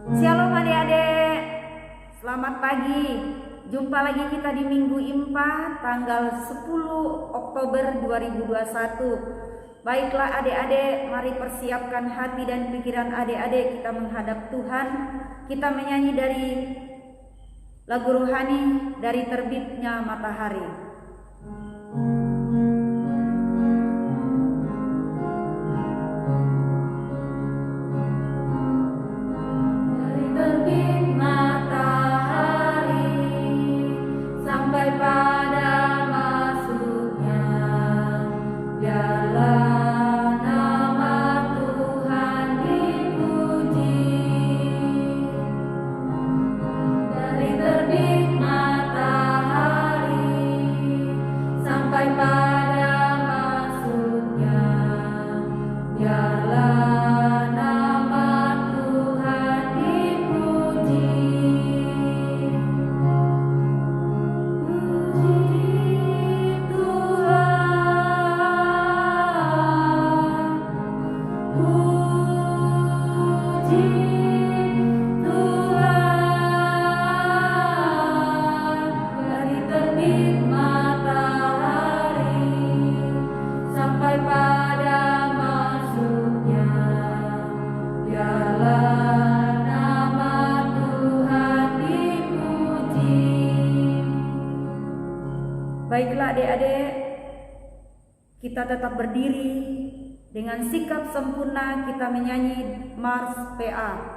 Shalom adik-adik, selamat pagi. Jumpa lagi kita di Minggu Impa tanggal 10 Oktober 2021. Baiklah adik-adik, mari persiapkan hati dan pikiran adik-adik kita menghadap Tuhan. Kita menyanyi dari lagu rohani dari terbitnya matahari. Baiklah adik-adik, kita tetap berdiri dengan sikap sempurna, kita menyanyi Mars PA.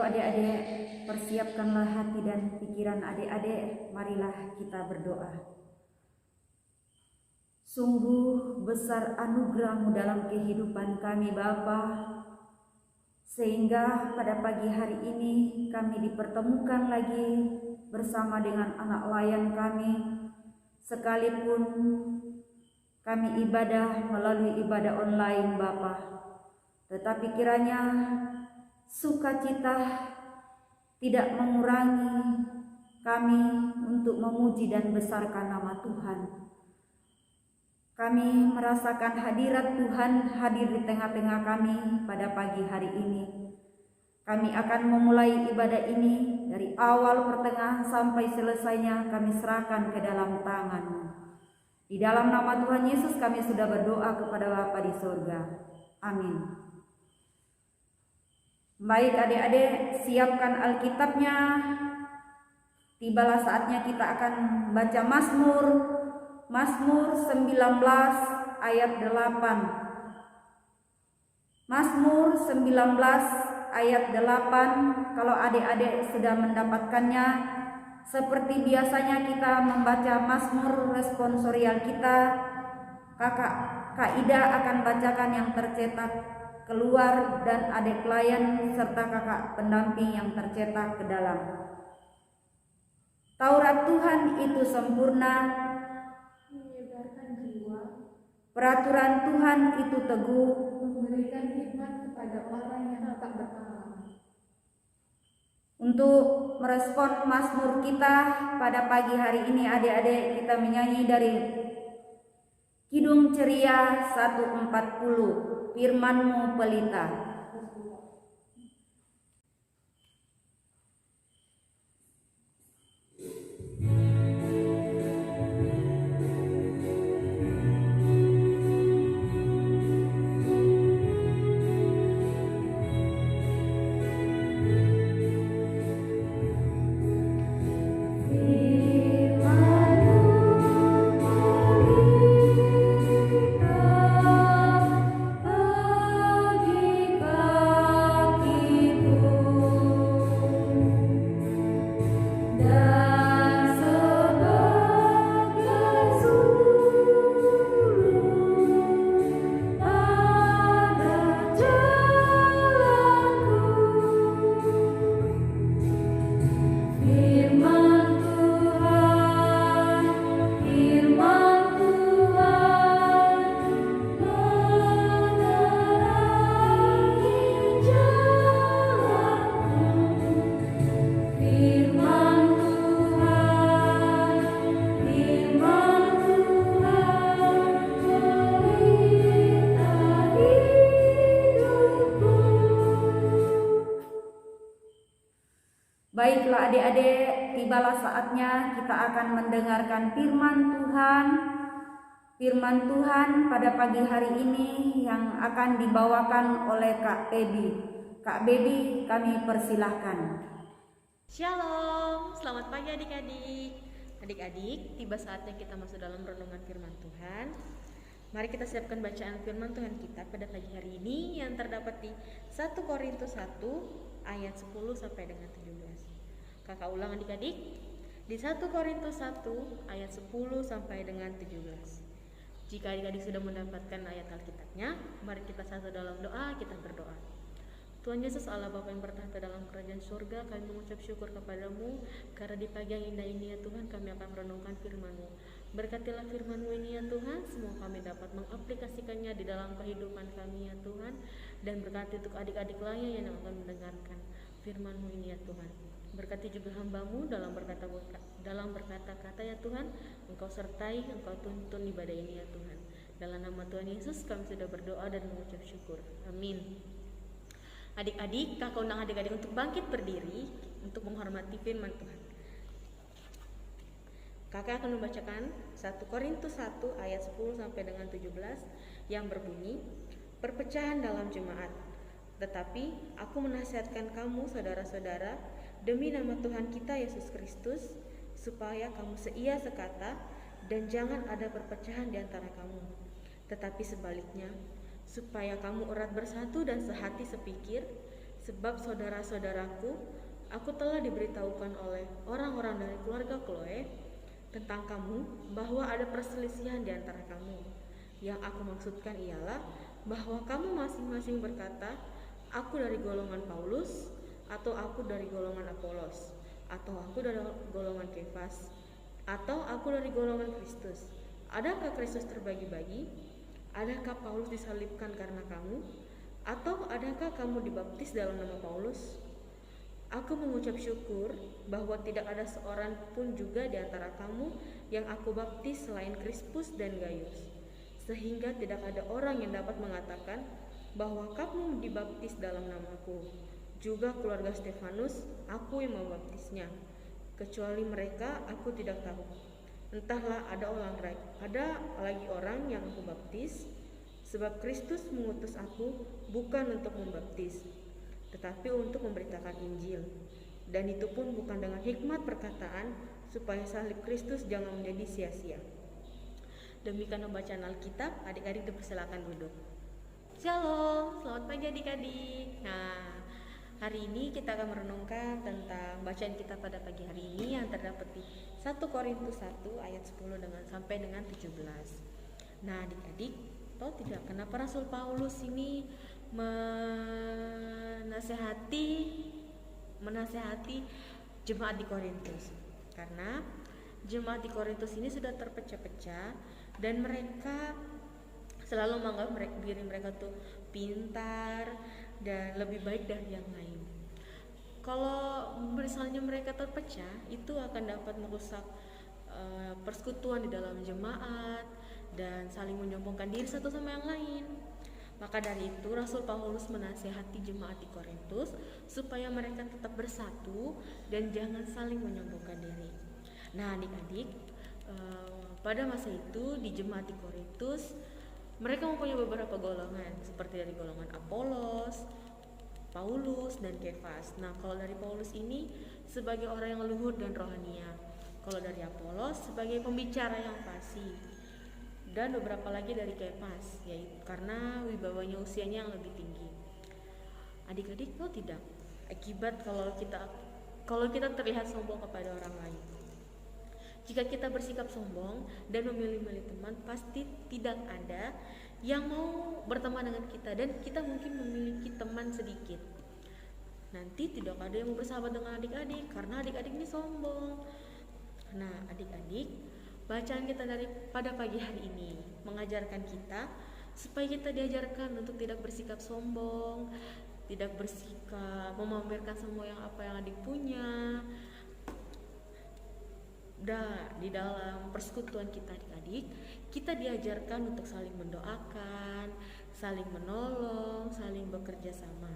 Adik-adik, persiapkanlah hati dan pikiran adik-adik, marilah kita berdoa. Sungguh besar anugerah-Mu dalam kehidupan kami Bapa, sehingga pada pagi hari ini kami dipertemukan lagi bersama dengan anak layan kami, sekalipun kami ibadah melalui ibadah online Bapa. Tetapi kiranya sukacita tidak mengurangi kami untuk memuji dan besarkan nama Tuhan. Kami merasakan hadirat Tuhan hadir di tengah-tengah kami pada pagi hari ini. Kami akan memulai ibadah ini dari awal pertengahan sampai selesainya kami serahkan ke dalam tangan-Mu. Di dalam nama Tuhan Yesus kami sudah berdoa kepada Bapa di surga. Amin. Baik adik-adik, siapkan Alkitabnya. Tibalah saatnya kita akan baca Mazmur 19 ayat 8. Mazmur 19 ayat 8, kalau adik-adik sudah mendapatkannya, seperti biasanya kita membaca Mazmur responsorial kita, Kak Ida akan bacakan yang tercetak keluar dan adik pelayan serta kakak pendamping yang tercetak ke dalam. Taurat Tuhan itu sempurna, menyegarkan jiwa, peraturan Tuhan itu teguh, memberikan hikmat kepada orang yang tak berpengalaman. Untuk merespon Mazmur kita pada pagi hari ini, adik-adik, kita menyanyi dari Kidung Ceria 140, Firman-Mu Pelita. Baiklah adik-adik, tibalah saatnya kita akan mendengarkan firman Tuhan. Firman Tuhan pada pagi hari ini yang akan dibawakan oleh Kak Bebi. Kak Bebi, kami persilahkan. Shalom, selamat pagi adik-adik. Adik-adik, tiba saatnya kita masuk dalam renungan firman Tuhan. Mari kita siapkan bacaan firman Tuhan kita pada pagi hari ini yang terdapat di 1 Korintus 1 ayat 10 sampai dengan 17. Kakak ulang adik-adik, di 1 Korintus 1 ayat 10 sampai dengan 17. Jika adik-adik sudah mendapatkan ayat Alkitabnya, mari kita satu dalam doa, kita berdoa. Tuhan Yesus Allah Bapa yang bertahta dalam kerajaan surga, kami mengucap syukur kepadamu karena di pagi yang indah ini ya Tuhan kami akan merenungkan firman-Mu. Berkatilah firman-Mu ini ya Tuhan, semua kami dapat mengaplikasikannya di dalam kehidupan kami ya Tuhan, dan berkati untuk adik-adik lainnya yang akan mendengarkan firman-Mu ini ya Tuhan. Berkati juga hamba-Mu dalam berkata-kata ya Tuhan, Engkau sertai, Engkau tuntun ibadah ini ya Tuhan. Dalam nama Tuhan Yesus kami sudah berdoa dan mengucap syukur. Amin. Adik-adik, kakak undang adik-adik untuk bangkit berdiri untuk menghormati firman Tuhan. Kakak akan membacakan 1 Korintus 1 ayat 10 sampai dengan 17 yang berbunyi, perpecahan dalam jemaat. Tetapi aku menasihatkan kamu saudara-saudara demi nama Tuhan kita Yesus Kristus, supaya kamu seia sekata dan jangan ada perpecahan di antara kamu. Tetapi sebaliknya, supaya kamu erat bersatu dan sehati sepikir, sebab saudara-saudaraku, aku telah diberitahukan oleh orang-orang dari keluarga Chloe tentang kamu bahwa ada perselisihan di antara kamu. Yang aku maksudkan ialah bahwa kamu masing-masing berkata, aku dari golongan Paulus, atau aku dari golongan Apolos, atau aku dari golongan Kefas, atau aku dari golongan Kristus. Adakah Kristus terbagi-bagi? Adakah Paulus disalibkan karena kamu? Atau adakah kamu dibaptis dalam nama Paulus? Aku mengucap syukur bahwa tidak ada seorang pun juga di antara kamu yang aku baptis selain Krispus dan Gaius, sehingga tidak ada orang yang dapat mengatakan bahwa kamu dibaptis dalam namaku. Juga keluarga Stefanus, aku yang membaptisnya. Kecuali mereka, aku tidak tahu. Entahlah, ada lagi orang yang aku baptis, sebab Kristus mengutus aku bukan untuk membaptis, tetapi untuk memberitakan Injil. Dan itu pun bukan dengan hikmat perkataan, supaya salib Kristus jangan menjadi sia-sia. Demikian pembacaan Alkitab, adik-adik dipersilakan duduk. Shalom, selamat pagi adik-adik. Nah, hari ini kita akan merenungkan tentang bacaan kita pada pagi hari ini yang terdapat di 1 Korintus 1 ayat 10 sampai dengan 17. Nah, adik-adik, tahu tidak kenapa Rasul Paulus ini menasehati jemaat di Korintus? Karena jemaat di Korintus ini sudah terpecah-pecah dan mereka selalu menganggap diri mereka tuh pintar dan lebih baik dari yang lain. Kalau misalnya mereka terpecah, itu akan dapat merusak persekutuan di dalam jemaat dan saling menyombongkan diri satu sama yang lain. Maka dari itu Rasul Paulus menasihati jemaat di Korintus supaya mereka tetap bersatu dan jangan saling menyombongkan diri. Nah, adik-adik, pada masa itu di jemaat di Korintus mereka mempunyai beberapa golongan, seperti dari golongan Apolos, Paulus, dan Kefas. Nah, kalau dari Paulus ini sebagai orang yang luhur dan rohania, kalau dari Apolos sebagai pembicara yang fasih, dan beberapa lagi dari Kefas, yaitu karena wibawanya usianya yang lebih tinggi. Adik-adik, tahu tidak akibat kalau kita terlihat sombong kepada orang lain? Jika kita bersikap sombong dan memilih-milih teman, pasti tidak ada yang mau berteman dengan kita, dan kita mungkin memiliki teman sedikit. Nanti tidak ada yang mau bersahabat dengan adik-adik karena adik-adik ini sombong. Nah, adik-adik, bacaan kita pada pagi hari ini mengajarkan kita supaya kita diajarkan untuk tidak bersikap sombong, tidak bersikap memamerkan semua apa yang adik punya. Di dalam persekutuan kita adik-adik, kita diajarkan untuk saling mendoakan, saling menolong, saling bekerja sama.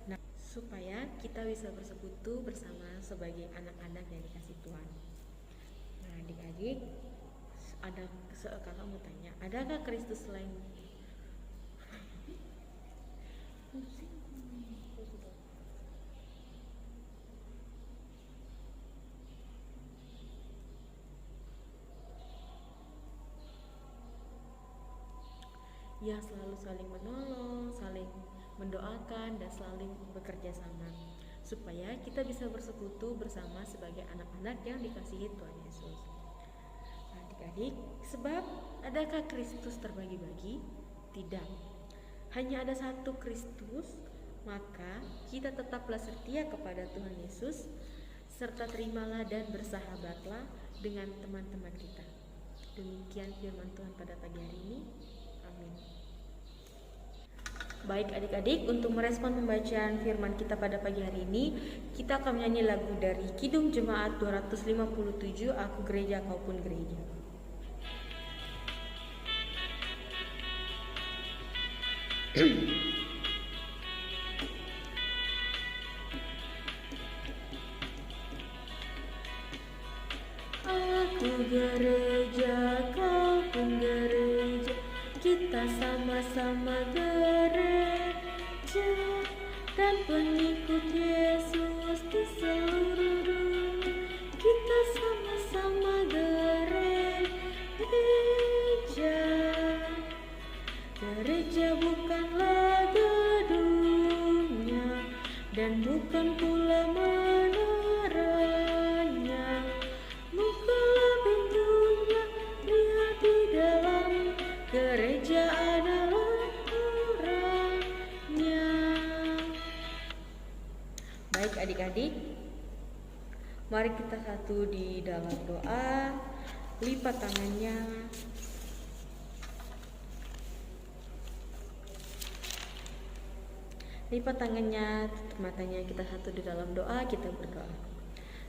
Nah, supaya kita bisa bersekutu bersama sebagai anak-anak yang dikasih Tuhan. Nah, adik-adik, kakak mau tanya, adakah Kristus selain yang selalu saling menolong, saling mendoakan, dan saling bekerja sama, supaya kita bisa bersekutu bersama sebagai anak-anak yang dikasihi Tuhan Yesus. Nah, adik-adik, sebab adakah Kristus terbagi-bagi? Tidak. Hanya ada satu Kristus, maka kita tetaplah setia kepada Tuhan Yesus, serta terimalah dan bersahabatlah dengan teman-teman kita. Demikian firman Tuhan pada pagi hari ini. Amin. Baik adik-adik, untuk merespon pembacaan firman kita pada pagi hari ini, kita akan menyanyi lagu dari Kidung Jemaat 257, Aku Gereja Kau Pun Gereja. Aku gereja, kau pun gereja, kita sama-sama gereja dan pengikut Yesus di seluruh dunia. Kita sama-sama gereja. Gereja bukanlah gedungnya dan bukan pula menaranya. Bukalah pintunya, lihat di dalam. Gereja adalah orangnya. Baik adik-adik, mari kita satu di dalam doa. Lipat tangannya. Lipat tangannya, tutup matanya, kita satu di dalam doa, kita berdoa.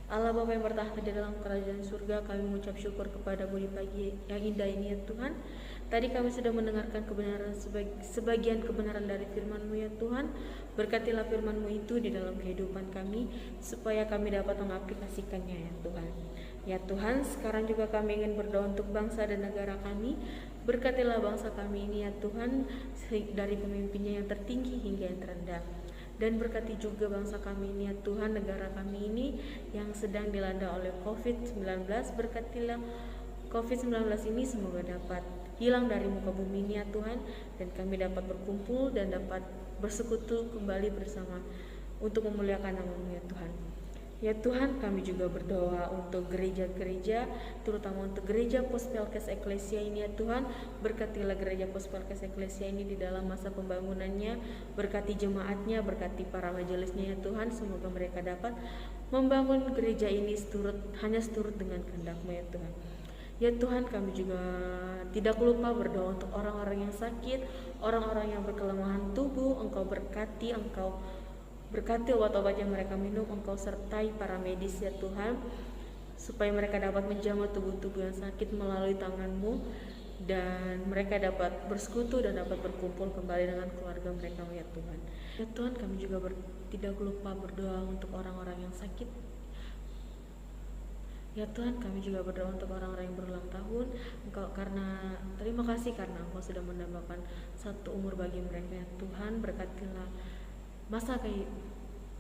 Allah Bapa yang bertahta di dalam kerajaan surga, kami mengucap syukur kepadamu di pagi yang indah ini ya Tuhan. Tadi kami sudah mendengarkan kebenaran, sebagian kebenaran dari firman-Mu ya Tuhan. Berkatilah firman-Mu itu di dalam kehidupan kami, supaya kami dapat mengaplikasikannya ya Tuhan. Ya Tuhan, sekarang juga kami ingin berdoa untuk bangsa dan negara kami. Berkatilah bangsa kami ini ya Tuhan, dari pemimpinnya yang tertinggi hingga yang terendah. Dan berkati juga bangsa kami ini ya Tuhan, negara kami ini yang sedang dilanda oleh COVID-19. Berkatilah COVID-19 ini semoga dapat hilang dari muka bumi ini ya Tuhan, dan kami dapat berkumpul dan dapat bersekutu kembali bersama untuk memuliakan nama-Mu ya Tuhan. Ya Tuhan, kami juga berdoa untuk gereja-gereja, terutama untuk gereja Pospelkes Eklesia ini ya Tuhan. Berkatilah gereja Pospelkes Eklesia ini di dalam masa pembangunannya, berkati jemaatnya, berkati para majelisnya ya Tuhan. Semoga mereka dapat membangun gereja ini hanya seturut dengan kehendak-Mu ya Tuhan. Ya Tuhan, kami juga tidak lupa berdoa untuk orang-orang yang sakit, orang-orang yang berkelemahan tubuh. Engkau berkati, Engkau berkati obat-obat yang mereka minum, Engkau sertai para medis ya Tuhan, supaya mereka dapat menjamah tubuh-tubuh yang sakit melalui tangan-Mu, dan mereka dapat bersekutu dan dapat berkumpul kembali dengan keluarga mereka ya Tuhan. Ya Tuhan, kami juga tidak lupa berdoa untuk orang-orang yang sakit. Ya Tuhan, kami juga berdoa untuk orang-orang yang berulang tahun. Terima kasih karena Engkau sudah menambahkan satu umur bagi mereka ya Tuhan.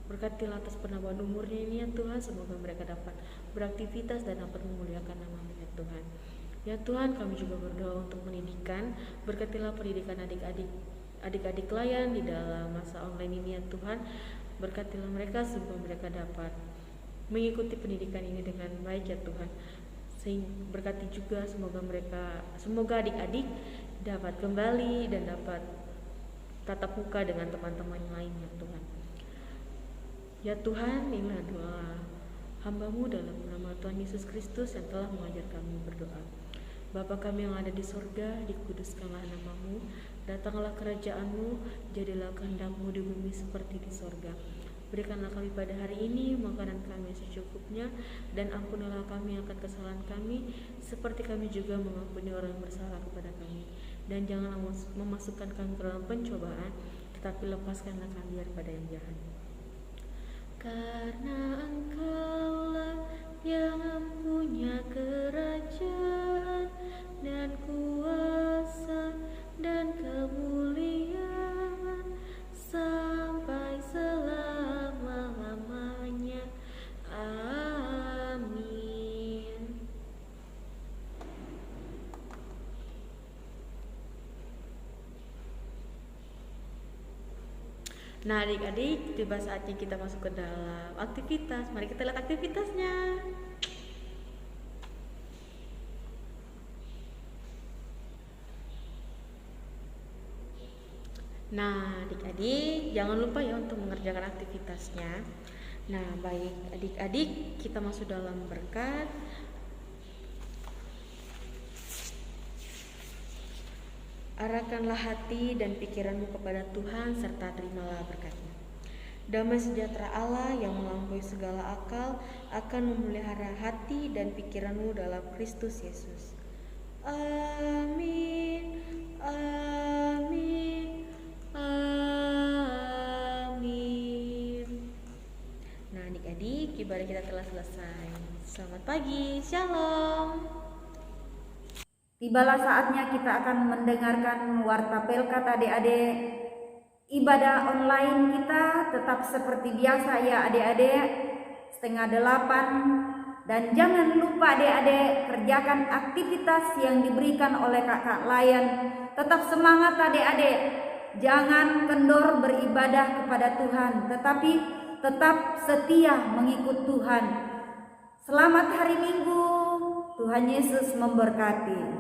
Berkatilah atas penambahan umurnya ini ya Tuhan. Semoga mereka dapat beraktivitas dan dapat memuliakan nama-Mu ya Tuhan. Ya Tuhan, kami juga berdoa untuk pendidikan. Berkatilah pendidikan adik-adik layan di dalam masa online ini ya Tuhan. Berkatilah mereka supaya mereka dapat mengikuti pendidikan ini dengan baik ya Tuhan. Berkati juga semoga adik-adik dapat kembali dan dapat tatap muka dengan teman-teman lain ya Tuhan. Ya Tuhan, inilah doa hamba-Mu dalam nama Tuhan Yesus Kristus yang telah mengajar kami berdoa. Bapa kami yang ada di sorga, dikuduskanlah nama-Mu, datanglah kerajaan-Mu, jadilah kehendak-Mu di bumi seperti di sorga. Berikanlah kami pada hari ini makanan kami secukupnya, dan ampunilah kami akan kesalahan kami, seperti kami juga mengampuni orang yang bersalah kepada kami. Dan janganlah memasukkan kami ke dalam pencobaan, tetapi lepaskanlah kami daripada yang jahat. Karena Engkaulah yang mempunyai kerajaan dan kuasa dan kemuliaan sampai selama-lamanya. Amin. Nah adik-adik, tiba saatnya kita masuk ke dalam aktivitas. Mari kita lihat aktivitasnya. Nah adik-adik, jangan lupa ya untuk mengerjakan aktivitasnya. Nah baik adik-adik, kita masuk dalam berkat. Arahkanlah hati dan pikiranmu kepada Tuhan, serta terimalah berkat-Nya. Damai sejahtera Allah yang melampaui segala akal akan memelihara hati dan pikiranmu dalam Kristus Yesus. Amin. Amin. Amin. Nah adik-adik, ibadah kita telah selesai. Selamat pagi, shalom. Tibalah saatnya kita akan mendengarkan warta Pelkat adik-adik. Ibadah online kita tetap seperti biasa ya adik-adik, 7:30. Dan jangan lupa adik-adik, kerjakan aktivitas yang diberikan oleh kakak layan. Tetap semangat adik-adik, jangan kendor beribadah kepada Tuhan, tetapi tetap setia mengikut Tuhan. Selamat hari Minggu, Tuhan Yesus memberkati.